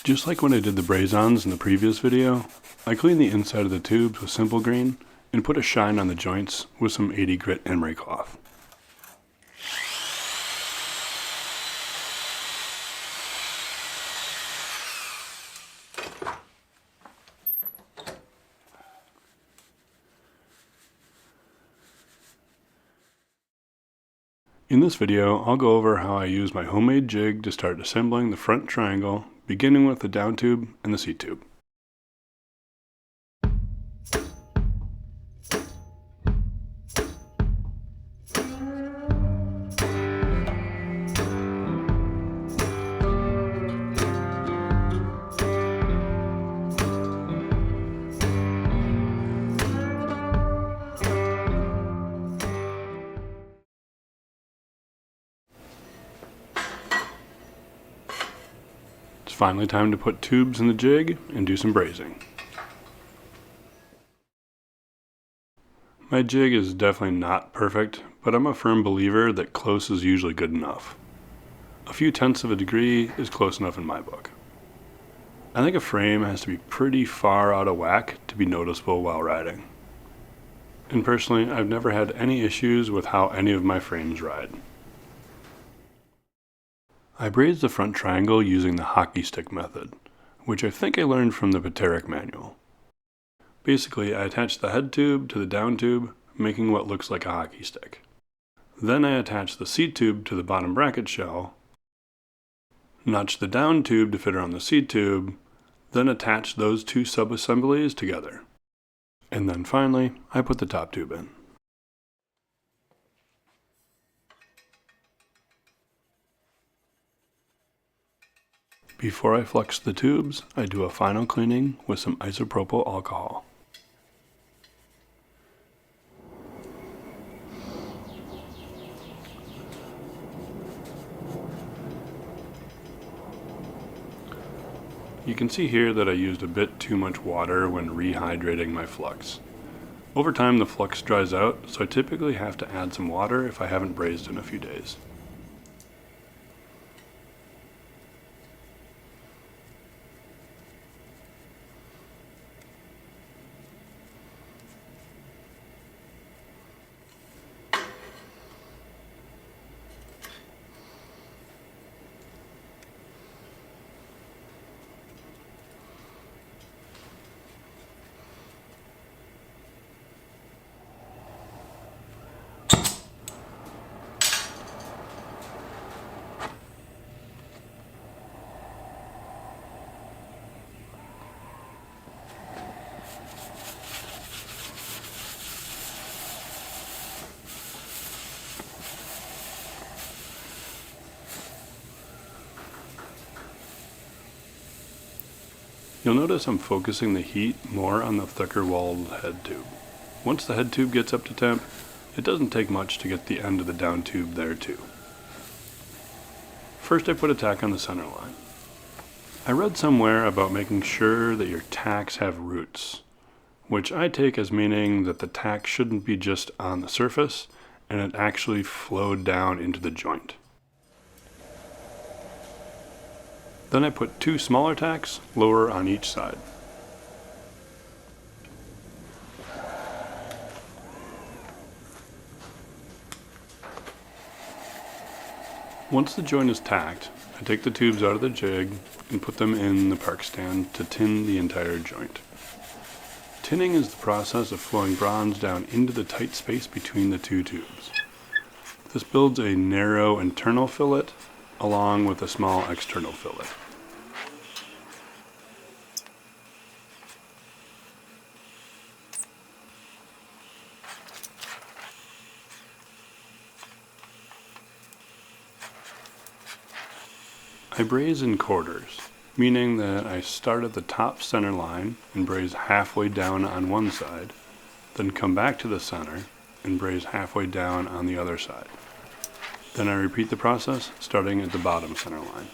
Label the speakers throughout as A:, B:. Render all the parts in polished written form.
A: Just like when I did the Brazons in the previous video, I cleaned the inside of the tubes with Simple Green and put a shine on the joints with some 80 grit emery cloth. In this video, I'll go over how I use my homemade jig to start assembling the front triangle, beginning with the down tube and the seat tube. It's finally time to put tubes in the jig and do some brazing. My jig is definitely not perfect, but I'm a firm believer that close is usually good enough. A few tenths of a degree is close enough in my book. I think a frame has to be pretty far out of whack to be noticeable while riding. And personally, I've never had any issues with how any of my frames ride. I brazed the front triangle using the hockey stick method, which I think I learned from the Pateric manual. Basically, I attached the head tube to the down tube, making what looks like a hockey stick. Then I attached the seat tube to the bottom bracket shell, notched the down tube to fit around the seat tube, then attached those two sub-assemblies together. And then finally, I put the top tube in. Before I flex the tubes, I do a final cleaning with some isopropyl alcohol. You can see here that I used a bit too much water when rehydrating my flux. Over time the flux dries out, so I typically have to add some water if I haven't brazed in a few days. You'll notice I'm focusing the heat more on the thicker walled head tube. Once the head tube gets up to temp, it doesn't take much to get the end of the down tube there too. First I put a tack on the center line. I read somewhere about making sure that your tacks have roots, which I take as meaning that the tack shouldn't be just on the surface and it actually flowed down into the joint. Then I put two smaller tacks lower on each side. Once the joint is tacked, I take the tubes out of the jig and put them in the park stand to tin the entire joint. Tinning is the process of flowing bronze down into the tight space between the two tubes. This builds a narrow internal fillet along with a small external fillet. I braze in quarters, meaning that I start at the top center line and braze halfway down on one side, then come back to the center and braze halfway down on the other side. Then I repeat the process starting at the bottom center line.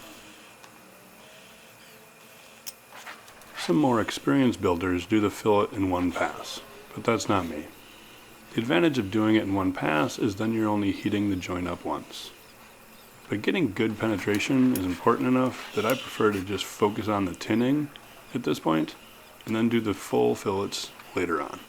A: Some more experienced builders do the fillet in one pass, but that's not me. The advantage of doing it in one pass is then you're only heating the joint up once. but getting good penetration is important enough that I prefer to just focus on the tinning at this point, and then do the full fillets later on.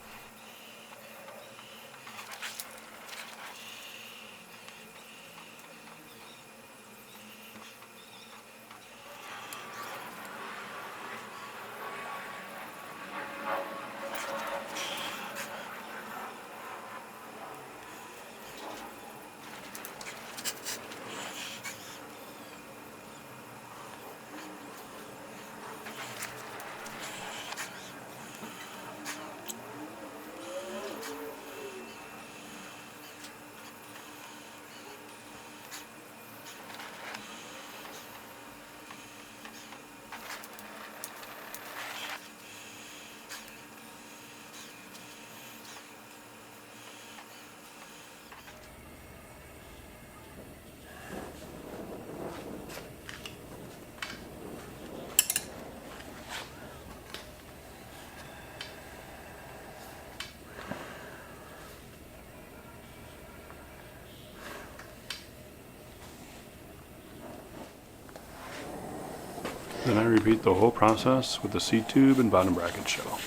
A: Then I repeat the whole process with the seat tube and bottom bracket shell.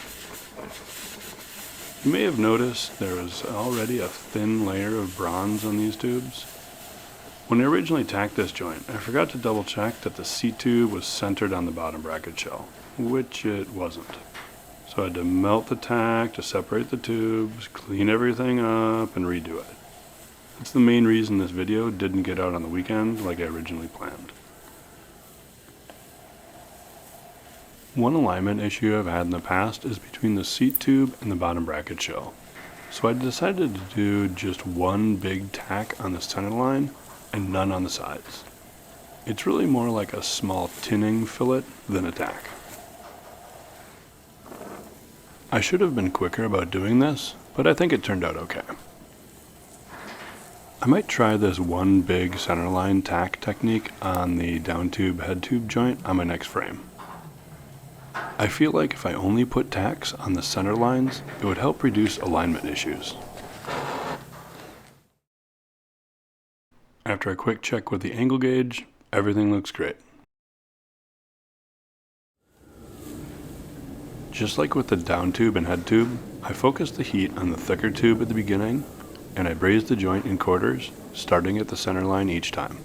A: You may have noticed there was already a thin layer of bronze on these tubes. When I originally tacked this joint, I forgot to double check that the seat tube was centered on the bottom bracket shell, which it wasn't. So I had to melt the tack to separate the tubes, clean everything up, and redo it. That's the main reason this video didn't get out on the weekend like I originally planned. One alignment issue I've had in the past is between the seat tube and the bottom bracket shell. So I decided to do just one big tack on the center line and none on the sides. It's really more like a small tinning fillet than a tack. I should have been quicker about doing this, but I think it turned out okay. I might try this one big centerline tack technique on the down tube head tube joint on my next frame. I feel like if I only put tacks on the center lines, it would help reduce alignment issues. After a quick check with the angle gauge, everything looks great. Just like with the down tube and head tube, I focused the heat on the thicker tube at the beginning, and I brazed the joint in quarters, starting at the center line each time.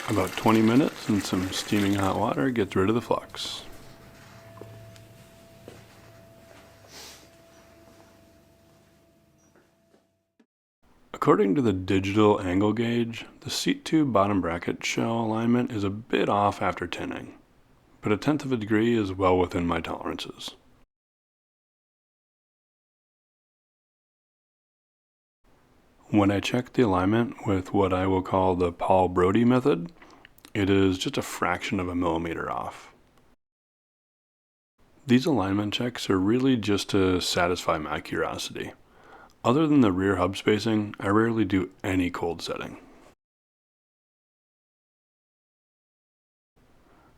A: About 20 minutes and some steaming hot water gets rid of the flux. According to the digital angle gauge, the seat tube bottom bracket shell alignment is a bit off after tinning, but 1/10 of a degree is well within my tolerances. When I check the alignment with what I will call the Paul Brody method, it is just a fraction of a millimeter off. These alignment checks are really just to satisfy my curiosity. Other than the rear hub spacing, I rarely do any cold setting.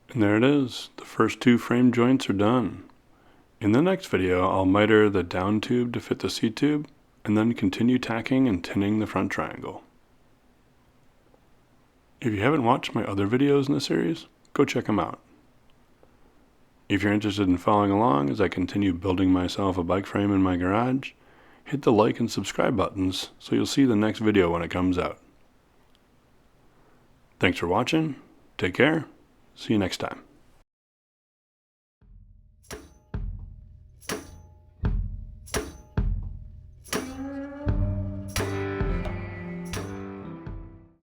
A: And there it is, the first 2 frame joints are done. In the next video, I'll miter the down tube to fit the C tube, and then continue tacking and tinning the front triangle. If you haven't watched my other videos in the series, go check them out. If you're interested in following along as I continue building myself a bike frame in my garage, hit the like and subscribe buttons so you'll see the next video when it comes out. Thanks for watching, take care, see you next time.